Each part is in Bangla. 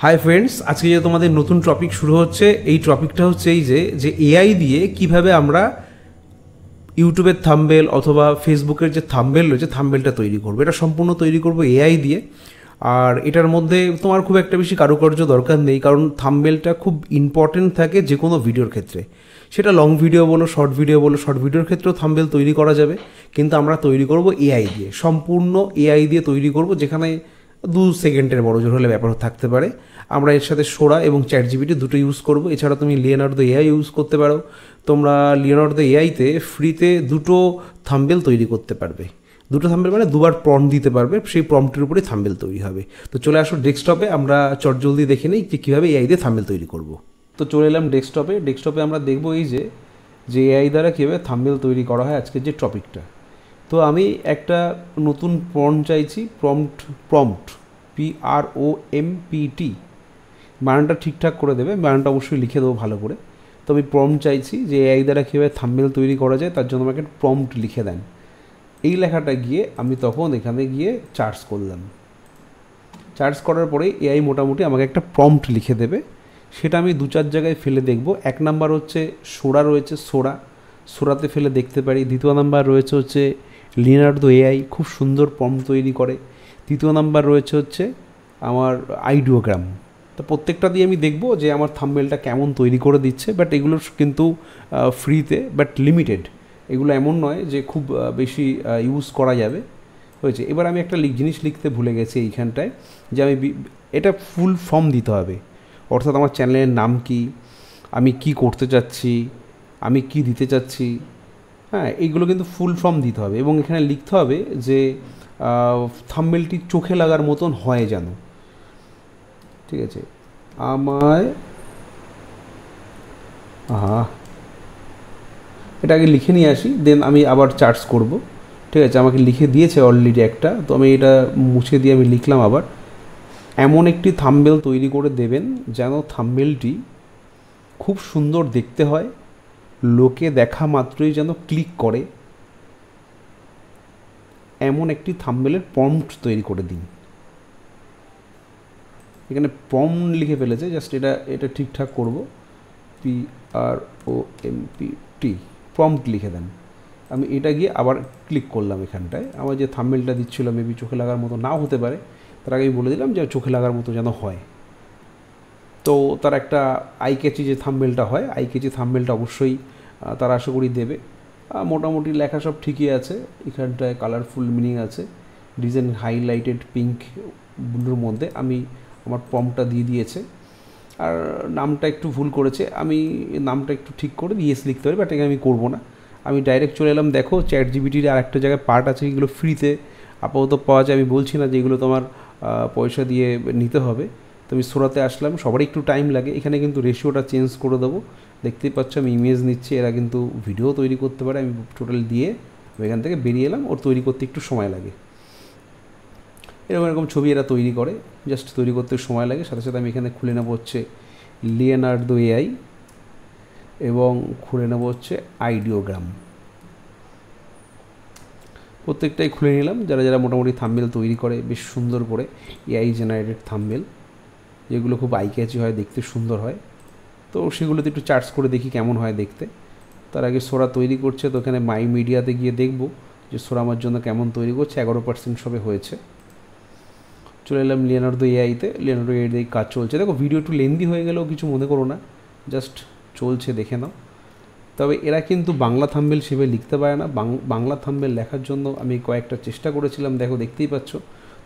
হাই ফ্রেন্ডস, আজকে যে তোমাদের নতুন টপিক শুরু হচ্ছে, এই টপিকটা হচ্ছে এই যে এআই দিয়ে কিভাবে আমরা ইউটিউবের থাম্বনেল অথবা ফেসবুকের যে থাম্বনেল রয়েছে থাম্বনেলটা তৈরি করবো। এটা সম্পূর্ণ তৈরি করবো এআই দিয়ে। আর এটার মধ্যে তোমার খুব একটা বেশি কারুকার্য দরকার নেই, কারণ থাম্বনেলটা খুব ইম্পর্টেন্ট থাকে যে কোনো ভিডিওর ক্ষেত্রে। সেটা লং ভিডিও বলো, শর্ট ভিডিও বলো, শর্ট ভিডিওর ক্ষেত্রেও থাম্বনেল তৈরি করা যাবে, কিন্তু আমরা তৈরি করব এআই দিয়ে, সম্পূর্ণ এআই দিয়ে তৈরি করব, যেখানে 2 সেকেন্ডের বড় জোর হলে ব্যাপার থাকতে পারে। আমরা এর সাথে সোরা এবং চ্যাটজিপিটি দুটো ইউজ করব। এছাড়া তুমি লিওনার্দো এআই ইউজ করতে পারো। তোমরা লিওনার্দো এআইতে ফ্রিতে দুটো থাম্বনেল তৈরি করতে পারবে। দুটো থাম্বনেল মানে দুবার প্রম্পট দিতে পারবে, সেই প্রম্পটের উপরে থাম্বনেল তৈরি হবে। তো চলে আসো ডেস্কটপে, আমরা চটজলদি দেখে নিই যে কীভাবে এআই দিয়ে থাম্বনেল তৈরি করব। তো চলে এলাম ডেস্কটপে আমরা দেখবো এই যে এআই দ্বারা কীভাবে থাম্বনেল তৈরি করা হয় আজকের যে টপিকটা। তো আমি একটা নতুন প্রম্পট চাইছি, প্রম্পট PROMPT, বানানটা ঠিকঠাক করে দেবে, বানানটা অবশ্যই লিখে দেবো ভালো করে। তো আমি প্রম্পট চাইছি যে এআই দ্বারা কীভাবে থাম্বনেল তৈরি করা যায়, তার জন্য আমাকে প্রম্পট লিখে দেন। এই লেখাটা গিয়ে আমি তখন এখানে গিয়ে সার্চ করলাম। সার্চ করার পরে এআই মোটামুটি আমাকে একটা প্রম্পট লিখে দেবে। সেটা আমি 2-4 জায়গায় ফেলে দেখব। 1 নাম্বার হচ্ছে সোরা রয়েছে, সোরাতে ফেলে দেখতে পারি। দ্বিতীয় নাম্বার রয়েছে হচ্ছে লিওনার্দো এআই, খুব সুন্দর প্রম্পট তৈরি করে। তৃতীয় নাম্বার রয়েছে হচ্ছে আমার আইডিওগ্রাম। তো প্রত্যেকটা দিয়ে আমি দেখব যে আমার থাম্বনেলটা কেমন তৈরি করে দিচ্ছে। বাট এগুলো কিন্তু ফ্রিতে, বাট লিমিটেড। এগুলো এমন নয় যে খুব বেশি ইউজ করা যাবে হয়েছে। এবার আমি একটা জিনিস লিখতে ভুলে গেছি এইখানটায়, যে আমি এটা ফুল ফর্ম দিতে হবে। অর্থাৎ আমার চ্যানেলের নাম কি, আমি কি করতে চাচ্ছি, আমি কি দিতে চাচ্ছি, হ্যাঁ, এইগুলো কিন্তু ফুল ফর্ম দিতে হবে। এবং এখানে লিখতে হবে যে থাম্বনেলটি চোখে লাগার মতন হয় যেন। ঠিক আছে, আমায় এটা আগে লিখে নিয়ে আসি, দেন আমি আবার সার্চ করব। ঠিক আছে, আমাকে লিখে দিয়েছে অলরেডি একটা, তো আমি এটা মুছে দিয়ে আমি লিখলাম আবার। এমন একটি থাম্বনেল তৈরি করে দেবেন যেন থাম্বনেলটি খুব সুন্দর দেখতে হয়, লোকে দেখা মাত্রই যেন ক্লিক করে, এমন একটি থাম্বনেলের প্রম্পট তৈরি করে দিন। এখানে প্রম্পট লিখে ফেলেছে, জাস্ট এটা ঠিকঠাক করব। PROMPT, প্রম্পট লিখে দেন। আমি এটা গিয়ে আবার ক্লিক করলাম। এখানটায় আমার যে থাম্বনেলটা দিচ্ছিল মেবি চোখে লাগার মতো নাও হতে পারে, তার আগে আমি বলে দিলাম যে চোখে লাগার মতো যেন হয়। তো তার একটা আইক্যাচি যে থাম্বনেলটা হয়, আইক্যাচি থাম্বনেলটা অবশ্যই তারা আশা করি দেবে। মোটামুটি লেখা সব ঠিকই আছে। এখানটায় কালারফুল মিনিং আছে, ডিজাইন হাইলাইটেড পিঙ্ক ব্লুর মধ্যে আমি আমার প্রম্পটটা দিয়ে দিয়েছে। আর নামটা একটু ভুল করেছে, আমি নামটা একটু ঠিক করে ইয়েস লিখতে পারি, বাট এখানে আমি করবো না। আমি ডাইরেক্ট চলে এলাম। দেখো চ্যাটজিপিটির আর একটা জায়গায় পার্ট আছে, এগুলো ফ্রিতে আপাতত পাওয়া যায়। আমি বলছি না যে এগুলো তোমার পয়সা দিয়ে নিতে হবে। তো আমি সোরাতে আসলাম, সবারই একটু টাইম লাগে। এখানে কিন্তু রেশিওটা চেঞ্জ করে দেবো। দেখতেই পাচ্ছ আমি ইমেজ নিচ্ছি, এরা কিন্তু ভিডিও তৈরি করতে পারে। আমি টোটাল দিয়ে এখান থেকে বেরিয়ে এলাম, ওর তৈরি করতে একটু সময় লাগে। এরকম ছবি এরা তৈরি করে, জাস্ট তৈরি করতে সময় লাগে। সাথে সাথে আমি এখানে খুলে নেবো হচ্ছে লিওনার্দো এআই এবং খুলে নেবো হচ্ছে আইডিওগ্রাম। প্রত্যেকটাই খুলে নিলাম। যারা মোটামুটি থাম্বনেল তৈরি করে বেশ সুন্দর করে, এআই জেনারেটেড থাম্বনেল, যেগুলো খুব আই ক্যাচি হয়, দেখতে সুন্দর হয়, তো সেগুলোতে একটু সার্চ করে দেখি কেমন হয় দেখতে। তার আগে সোরা তৈরি করছে, তো এখানে মাই মিডিয়াতে গিয়ে দেখব যে সোরা আমার জন্য কেমন তৈরি করছে। 11% সবে হয়েছে। চলে এলাম লিওনার্দো এআইতে। লিওনার্দো এআই কাজ চলছে। দেখো ভিডিও একটু লেন্দি হয়ে গেলেও কিছু মনে করো না, জাস্ট চলছে, দেখে নাও। তবে এরা কিন্তু বাংলা থাম্বনেল সেভাবে লিখতে পারে না। বাংলা থাম্বনেল লেখার জন্য আমি কয়েকটা চেষ্টা করেছিলাম, দেখো দেখতেই পাচ্ছ।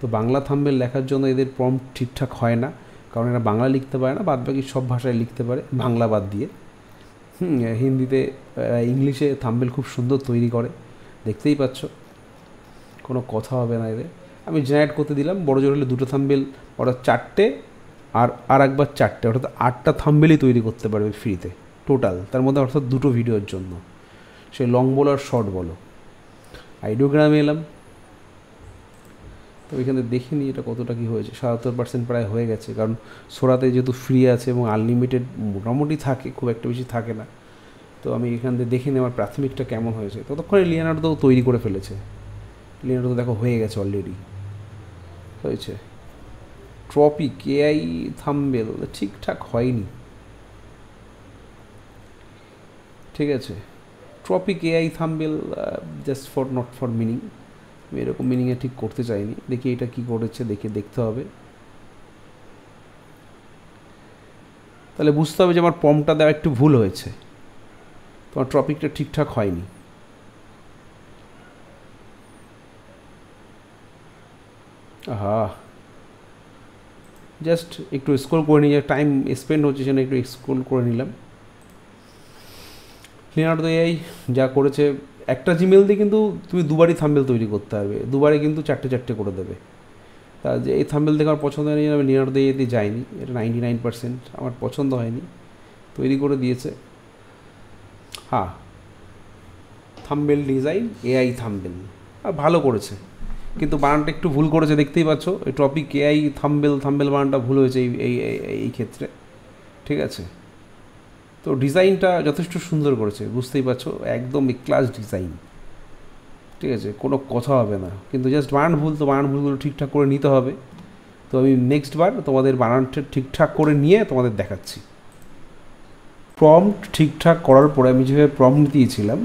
তো বাংলা থাম্বনেল লেখার জন্য এদের প্রম্পট ঠিকঠাক হয় না, কারণ এরা বাংলা লিখতে পারে না। বাদ বাকি সব ভাষায় লিখতে পারে, বাংলা বাদ দিয়ে। হিন্দিতে, ইংলিশে থাম্বনেল খুব সুন্দর তৈরি করে, দেখতেই পাচ্ছ, কোনো কথা হবে না এদের। আমি জেনারেট করতে দিলাম, বড় জোর হলে 2টো থাম্বনেল, অর্থাৎ 4টে, আর একবার 4টে, অর্থাৎ 8টা থাম্বনেলই তৈরি করতে পারবে ফ্রিতে টোটাল। তার মধ্যে অর্থাৎ 2টো ভিডিওর জন্য, সে লং বলো আর শর্ট বলো। আইডিওগ্রামে এলাম, তো এখানে দেখে নিই এটা কতটা কী হয়েছে। 77% প্রায় হয়ে গেছে, কারণ সোরাতে যেহেতু ফ্রি আছে এবং আনলিমিটেড মোটামুটি থাকে, খুব একটা বেশি থাকে না। তো আমি এখান থেকে দেখে নিই আমার প্রাথমিকটা কেমন হয়েছে। ততক্ষণে লিওনার্দো তৈরি করে ফেলেছে। লিওনার্দো দেখো হয়ে গেছে অলরেডি, হয়েছে। ট্রপিক এআই থাম্বেল ঠিকঠাক হয়নি, ঠিক আছে। Topic AI thumbnail just for not for meaning, আমি এরকম মিনিংয়ে ঠিক করতে চাইনি। দেখি এটা কি করেছে, দেখতে হবে। তাহলে বুঝতে হবে যে আমার প্রম্পটটা দেওয়া একটু ভুল হয়েছে, তোমার টপিকটা ঠিকঠাক হয়নি। হ্যাঁ, জাস্ট একটু স্ক্রল করে নিয়ে টাইম স্পেন্ড হচ্ছে সেখানে একটু স্ক্রল করে নিলাম। লিওনার্দো এআই যা করেছে, একটা জিমেল দিয়ে কিন্তু তুমি দুবারই থাম্বেল তৈরি করতে পারবে, দুবারে কিন্তু চারটে করে দেবে। তা যে এই থাম্বেল দেখে আমার পছন্দ হয়নি, আমি লিওনার্দো এআই দিয়ে যাইনি, এটা 99% আমার পছন্দ হয়নি, তৈরি করে দিয়েছে। হ্যাঁ, থাম্বেল ডিজাইন এআই থাম্বেল ভালো করেছে, কিন্তু বানানটা একটু ভুল করেছে, দেখতেই পাচ্ছ। এই টপিক এআই থাম্বেল বানানটা ভুল হয়েছে এই ক্ষেত্রে, ঠিক আছে। তো ডিজাইনটা যথেষ্ট সুন্দর করেছে, বুঝতেই পারছো, একদম ক্লাস ডিজাইন, ঠিক আছে, কোনো কথা হবে না। কিন্তু জাস্ট বানান ভুল, তো বানান ভুলগুলো ঠিকঠাক করে নিতে হবে। তো আমি নেক্সট বার তোমাদের বানানটা ঠিকঠাক করে নিয়ে তোমাদের দেখাচ্ছি। প্রম্পট ঠিকঠাক করার পরে আমি যেভাবে প্রম্পট দিয়েছিলাম,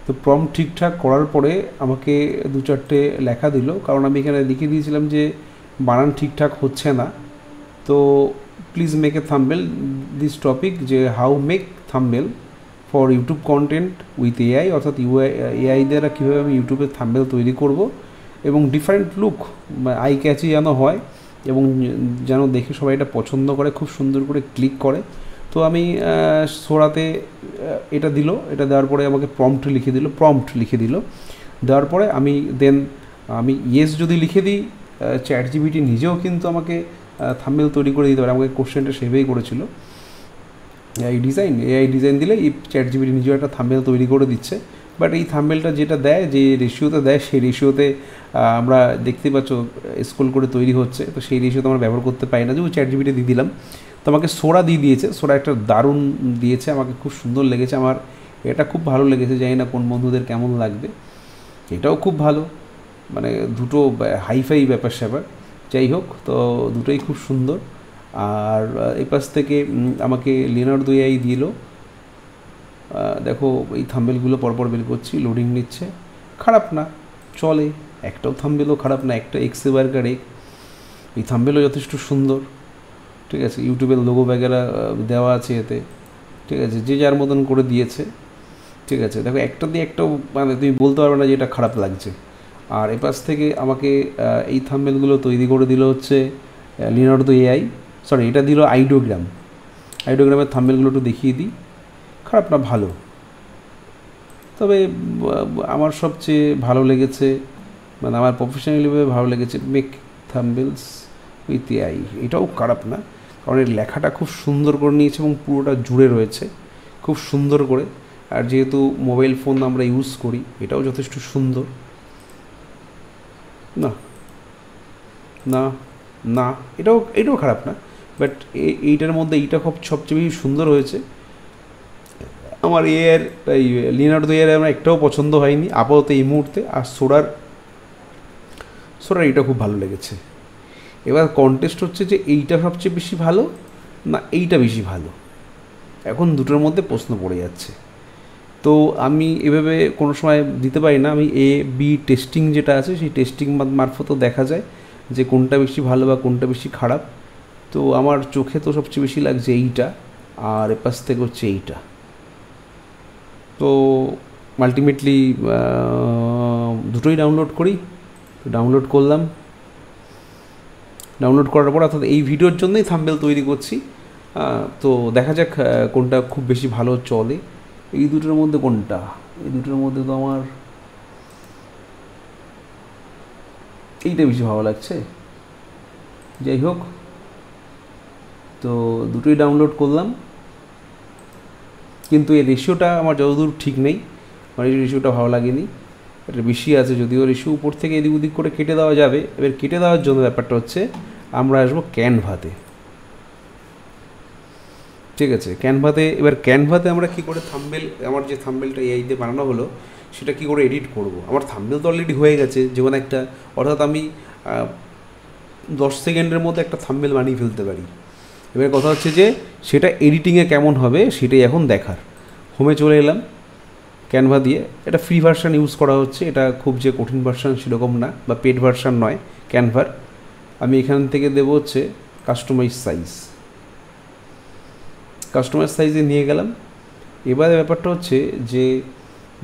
তো প্রম্পট ঠিকঠাক করার পরে আমাকে 2-4টে লেখা দিল, কারণ আমি এখানে লিখে দিয়েছিলাম যে বানান ঠিকঠাক হচ্ছে না। তো please make a thumbnail this topic, যে how make thumbnail for YouTube content with AI, অর্থাৎ এআই দ্বারা কীভাবে আমি ইউটিউবে থাম্বেল তৈরি করব এবং ডিফারেন্ট লুক আই ক্যাচি যেন হয় এবং যেন দেখে সবাই এটা পছন্দ করে, খুব সুন্দর করে ক্লিক করে। তো আমি সোরাতে এটা দিল, এটা দেওয়ার পরে আমাকে প্রম্পট লিখে দিল। দেওয়ার পরে আমি আমি ইয়েস যদি লিখে দিই, চ্যাট জিপিটি নিজেও কিন্তু আমাকে থাম্বনেল তৈরি করে দিতে পারে। আমাকে কোশ্চেনটা সেভাবেই করেছিল, এআই ডিজাইন দিলে এই চ্যাট জিপিটি নিজেও একটা থাম্বনেল তৈরি করে দিচ্ছে। বাট এই থাম্বনেলটা যেটা দেয়, যে রেশিওতে দেয়, সেই রেশিওতে আমরা দেখতে পাচ্ছ স্ক্রল করে তৈরি হচ্ছে, তো সেই রেশিওতে আমরা ব্যবহার করতে পারি না। যেমন চ্যাট জিপিটি দিয়ে দিলাম, তো আমাকে সোরা দিয়েছে, সোরা একটা দারুণ দিয়েছে, আমাকে খুব সুন্দর লেগেছে, আমার এটা খুব ভালো লেগেছে, জানি না কোন বন্ধুদের কেমন লাগবে। এটাও খুব ভালো, মানে দুটো হাইফাই ব্যাপার স্যাপার, যাই হোক, তো দুটোই খুব সুন্দর। আর এই পাশ থেকে আমাকে লিওনার্দো এআই দিল, দেখো এই থাম্বনেলগুলো পরপর বের করছি, লোডিং নিচ্ছে, খারাপ না, চলে, একটাও থাম্বনেলও খারাপ না, একটা এক্সে বার্গার এক, এই থাম্বনেলও যথেষ্ট সুন্দর, ঠিক আছে। ইউটিউবের লোগো বগেরা দেওয়া আছে এতে, ঠিক আছে, যে যার মতন করে দিয়েছে, ঠিক আছে। দেখো একটা দিয়ে একটাও মানে তুমি বলতে পারবে না যে এটা খারাপ লাগছে। আর এপাশ থেকে আমাকে এই থাম্বনেলগুলো তৈরি করে দিল হচ্ছে লিওনার্দো এআই, সরি এটা দিল আইডিওগ্রামের থাম্বনেলগুলো একটু দেখিয়ে দিই, খারাপ না, ভালো। তবে আমার সবচেয়ে ভালো লেগেছে, মানে আমার প্রফেশনালিভাবে ভালো লেগেছে মেক থাম্বনেলস উইথ এআই, এটাও খারাপ না, কারণ এর লেখাটা খুব সুন্দর করে নিয়েছে এবং পুরোটা জুড়ে রয়েছে খুব সুন্দর করে। আর যেহেতু মোবাইল ফোন আমরা ইউজ করি, এটাও যথেষ্ট সুন্দর। না না না এটাও খারাপ না, বাট এইটার মধ্যে এইটা খুব সবচেয়ে বেশি সুন্দর হয়েছে। আমার এই লিওনার্দো এআই আমার একটাও পছন্দ হয়নি আপাতত এই মুহূর্তে। আর সোরার এটা খুব ভালো লেগেছে। এবার কন্টেস্ট হচ্ছে যে এইটা সবচেয়ে বেশি ভালো না এইটা বেশি ভালো, এখন দুটোর মধ্যে প্রশ্ন পড়ে যাচ্ছে। তো আমি এভাবে কোনো সময় দিতে পারি না, আমি A/B টেস্টিং যেটা আছে সেই টেস্টিং মারফতও দেখা যায় যে কোনটা বেশি ভালো বা কোনটা বেশি খারাপ। তো আমার চোখে তো সবচেয়ে বেশি লাগছে এইটা, আর এপাশ থেকে হচ্ছে এইটা। তো আলটিমেটলি দুটোই ডাউনলোড করি, ডাউনলোড করলাম, ডাউনলোড করার পর অর্থাৎ এই ভিডিওর জন্যই থাম্বনেল তৈরি করছি। তো দেখা যাক কোনটা খুব বেশি ভালো চলে, এই দুটোর মধ্যে কোনটা। এই দুটোর মধ্যে তো আমার এইটা বেশি ভালো লাগছে, যাই হোক। তো দুটোই ডাউনলোড করলাম, কিন্তু এই রেশিওটা আমার যতদূর ঠিক নেই, আমার এই রেশিওটা ভালো লাগেনি, এটা বেশি আছে। যদিও রেশিও উপর থেকে এদিক ওদিক করে কেটে দেওয়া যাবে। এবার কেটে দেওয়ার জন্য ব্যাপারটা হচ্ছে আমরা আসবো ক্যানভাতে, ঠিক আছে। এবার ক্যানভাতে আমরা কী করে থাম্বনেল, আমার যে থাম্বনেলটা এআই দিয়ে বানানো হলো সেটা কী করে এডিট করব। আমার থাম্বনেল তো অলরেডি হয়ে গেছে যেমন একটা, অর্থাৎ আমি 10 সেকেন্ডের মধ্যে একটা থাম্বনেল বানিয়ে ফেলতে পারি। এবার কথা হচ্ছে যে সেটা এডিটিংয়ে কেমন হবে সেটাই এখন দেখার। হোমে চলে এলাম, ক্যানভা দিয়ে, এটা ফ্রি ভার্সান ইউজ করা হচ্ছে, এটা খুব যে কঠিন ভার্সান সেরকম না, বা পেড ভার্সান নয় ক্যানভার। আমি এখান থেকে দেবো হচ্ছে কাস্টমাইজ সাইজ, কাস্টমাইজ সাইজে নিয়ে গেলাম। এবারে ব্যাপারটা হচ্ছে যে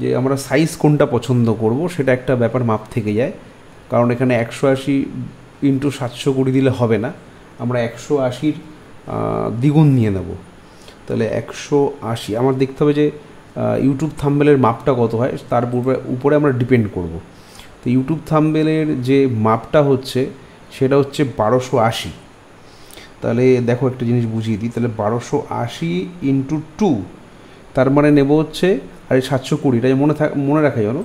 যে আমরা সাইজ কোনটা পছন্দ করব সেটা একটা ব্যাপার মাপ থেকে যায়, কারণ এখানে 180 × 720 দিলে হবে না, আমরা 180-র দ্বিগুণ নিয়ে নেব। তাহলে 180 আমার দেখতে হবে যে ইউটিউব থাম্বনেলের মাপটা কত হয়, তার উপরে আমরা ডিপেন্ড করব। তো ইউটিউব থাম্বনেলের যে মাপটা হচ্ছে সেটা হচ্ছে 1280। তাহলে দেখো একটা জিনিস বুঝিয়ে দিই, তাহলে 1280 × 2, তার মানে নেব হচ্ছে, আর এই 720, এটা মনে রাখা জানো।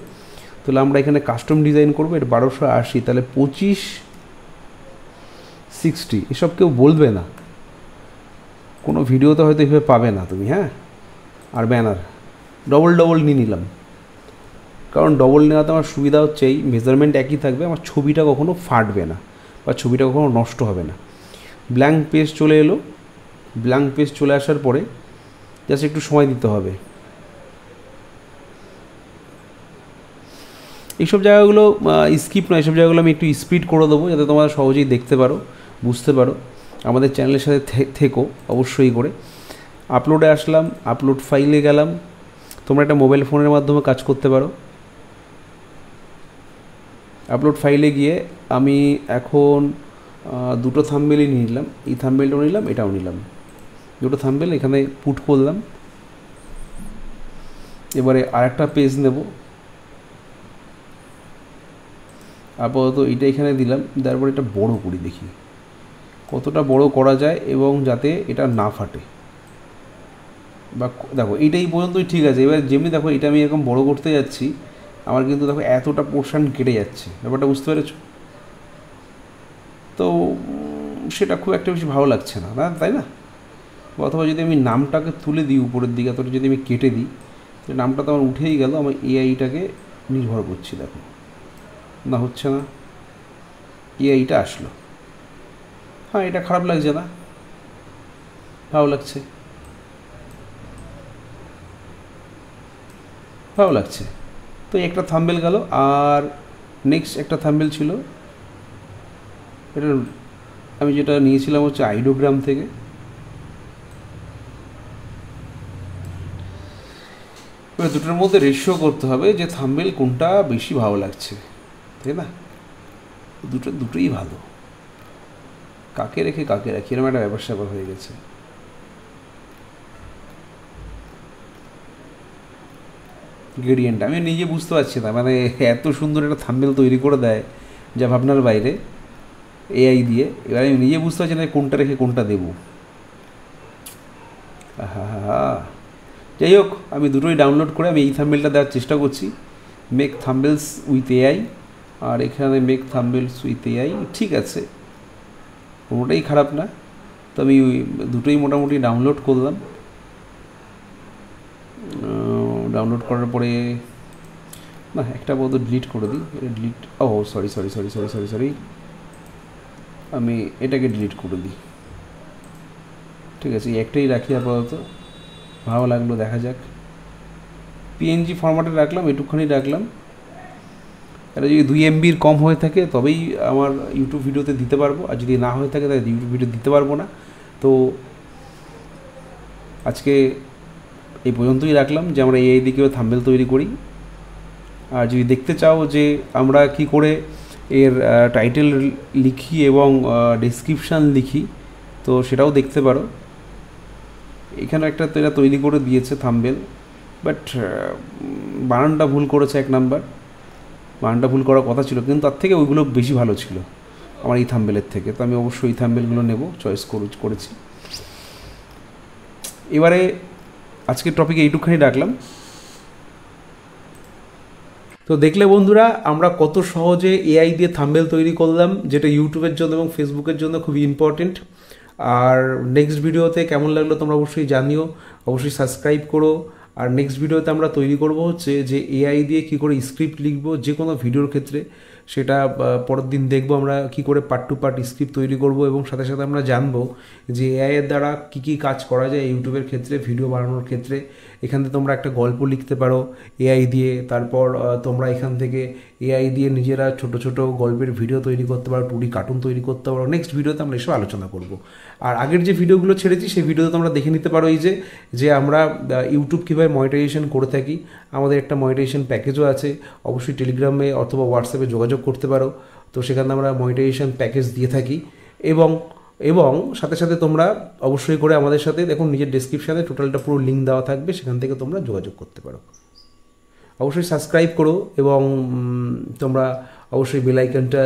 তাহলে আমরা এখানে কাস্টম ডিজাইন করবো, এটা 1280, তাহলে 2560। এসব কেউ বলবে না, কোনো ভিডিওতে হয়তো এইভাবে পাবে না তুমি, হ্যাঁ। আর ব্যানার ডবল নিয়ে নিলাম, কারণ ডবল নেওয়াতে আমার সুবিধা হচ্ছে এই মেজারমেন্ট একই থাকবে, আমার ছবিটা কখনো ফাটবে না বা ছবিটা কখনো নষ্ট হবে না। ব্ল্যাঙ্ক পেজ চলে এলো, ব্ল্যাঙ্ক পেজ চলে আসার পরে জাস্ট একটু সময় দিতে হবে। এইসব জায়গাগুলো স্কিপ নয়, এইসব জায়গাগুলো আমি একটু স্পিড করে দেবো যাতে তোমরা সহজেই দেখতে পারো, বুঝতে পারো। আমাদের চ্যানেলের সাথে থেকো অবশ্যই করে। আপলোডে আসলাম, আপলোড ফাইলে গেলাম, তোমরা একটা মোবাইল ফোনের মাধ্যমে কাজ করতে পারো। আপলোড ফাইলে গিয়ে আমি এখন দুটো থাম্বনেলই নিয়ে নিলাম, এই থাম্বনেলটাও নিলাম, এটাও নিলাম, দুটো থাম্বনেল এখানে পুট করলাম। এবারে আরেকটা পেজ নেব, আপাতত এটা এখানে দিলাম, তারপর এটা বড় করি, দেখি কতটা বড় করা যায় এবং যাতে এটা না ফাটে। বা দেখো এইটাই পর্যন্তই ঠিক আছে। এবার যেমনি দেখো এটা আমি এরকম বড় করতে যাচ্ছি, আমার কিন্তু দেখো এতটা পোর্শন কেটে যাচ্ছে, ব্যাপারটা বুঝতে পেরেছো? তো সেটা খুব একটা বেশি ভালো লাগছে না, না তাই না? অথবা যদি আমি নামটাকে তুলে দিই উপরের দিকে, অথবা যদি আমি কেটে দিই, নামটা তো আমার উঠেই গেল, আমার এআইটাকে নির্ভর করছি। দেখো না হচ্ছে না, এআইটা আসলো, হ্যাঁ এটা খারাপ লাগছে না, ভালো লাগছে, ভালো লাগছে। তো একটা থাম্বনেল গেল, আর নেক্সট একটা থাম্বনেল ছিল, এটা আমি যেটা নিয়েছিলাম হচ্ছে আইডিওগ্রাম থেকে। এবার দুটোর মধ্যে রেশিও করতে হবে যে থাম্বনেল কোনটা বেশি ভালো লাগছে, তাই না? দুটোই ভালো, কাকে রেখে কাকে রাখি এরকম একটা ব্যবসা হয়ে গেছে। গ্রেডিয়েন্ট আমি নিজে বুঝতে পারছি না, মানে এত সুন্দর একটা থাম্বনেল তৈরি করে দেয় যা ভাবনার বাইরে এআই দিয়ে। এবার আমি নিজে বুঝতে পারছি না কোনটা রেখে কোনটা দেবো। হ্যাঁ, যাই হোক, আমি দুটোই ডাউনলোড করে আমি এই থাম্বনেলটা দেওয়ার চেষ্টা করছি, মেক থাম্বনেলস উইথ এআই। আর এখানে মেক থাম্বনেলস উইথ এআই, ঠিক আছে, কোনোটাই খারাপ না। তো আমি দুটোই মোটামুটি ডাউনলোড করলাম। ডাউনলোড করার পরে না একটা বোধ ডিলিট করে দিই, এটা ডিলিট, ও সরি, আমি এটাকে ডিলিট করে দিই। ঠিক আছে, একটাই রাখি আপাতত, ভালো লাগলো, দেখা যাক। পিএনজি ফরম্যাটে রাখলাম, এটুকখানি রাখলাম। এটা যদি 2 MB কম হয়ে থাকে তবেই আমার ইউটিউব ভিডিওতে দিতে পারবো, আর যদি না হয়ে থাকে তাহলে ইউটিউব ভিডিও দিতে পারবো না। তো আজকে এই পর্যন্তই রাখলাম যে আমরা এআই দিয়ে কীভাবে থাম্বনেল তৈরি করি। আর যদি দেখতে চাও যে আমরা কি করে এর টাইটেল লিখি এবং ডেসক্রিপশান লিখি, তো সেটাও দেখতে পারো। এখানে একটা তো এটা তৈরি করে দিয়েছে থাম্বনেল, বাট বানানটা ভুল করেছে, 1 নাম্বার বানানটা ভুল করার কথা ছিল, কিন্তু তার থেকে ওইগুলো বেশি ভালো ছিল আমার এই থাম্বনেলের থেকে। তো আমি অবশ্যই এই থাম্বনেলগুলো নেব, চয়েস করেছি। এবারে আজকের টপিকে এইটুখানি রাখলাম। তো দেখলে বন্ধুরা, আমরা কত সহজে এআই দিয়ে থাম্বনেল তৈরি করলাম, যেটা ইউটিউবের জন্য এবং ফেসবুকের জন্য খুবই ইম্পর্টেন্ট। আর নেক্সট ভিডিওতে কেমন লাগলো তোমরা অবশ্যই জানিও, অবশ্যই সাবস্ক্রাইব করো। আর নেক্সট ভিডিওতে আমরা তৈরি করব হচ্ছে যে এআই দিয়ে কী করে স্ক্রিপ্ট লিখবো যে কোনো ভিডিওর ক্ষেত্রে, সেটা পরের দিন দেখবো আমরা কি করে পার্ট টু পার্ট স্ক্রিপ্ট তৈরি করব, এবং সাথে সাথে আমরা জানবো যে এআইয়ের দ্বারা কী কী কাজ করা যায় ইউটিউবের ক্ষেত্রে, ভিডিও বানানোর ক্ষেত্রে। এখান থেকে তোমরা একটা গল্প লিখতে পারো এআই দিয়ে, তারপর তোমরা এখান থেকে এআই দিয়ে নিজেরা ছোট ছোট গল্পের ভিডিও তৈরি করতে পারো, 2D কার্টুন তৈরি করতে পারো। নেক্সট ভিডিওতে আমরা এসব আলোচনা করব। আর আগের যে ভিডিওগুলো ছেড়েছি সেই ভিডিওতে তোমরা দেখে নিতে পারো এই যে আমরা ইউটিউব কীভাবে মনিটাইজেশন করে থাকি। আমাদের একটা মনিটাইজেশন প্যাকেজও আছে, অবশ্যই টেলিগ্রামে অথবা হোয়াটসঅ্যাপে যোগাযোগ করতে পারো। তো সেখানে আমরা মনিটাইজেশন প্যাকেজ দিয়ে থাকি, এবং এবং সাথে সাথে তোমরা অবশ্যই করে আমাদের সাথে দেখুন, নিজের ডেসক্রিপশানে টোটালটা পুরো লিঙ্ক দেওয়া থাকবে, সেখান থেকে তোমরা যোগাযোগ করতে পারো। অবশ্যই সাবস্ক্রাইব করো, এবং তোমরা অবশ্যই বেল আইকনটা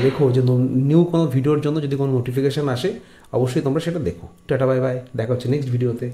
রেখো, যে নিউ কোনো ভিডিওর জন্য যদি কোনো নোটিফিকেশান আসে অবশ্যই তোমরা সেটা দেখো। টাটা বাই বাই, দেখা হচ্ছে নেক্সট ভিডিওতে।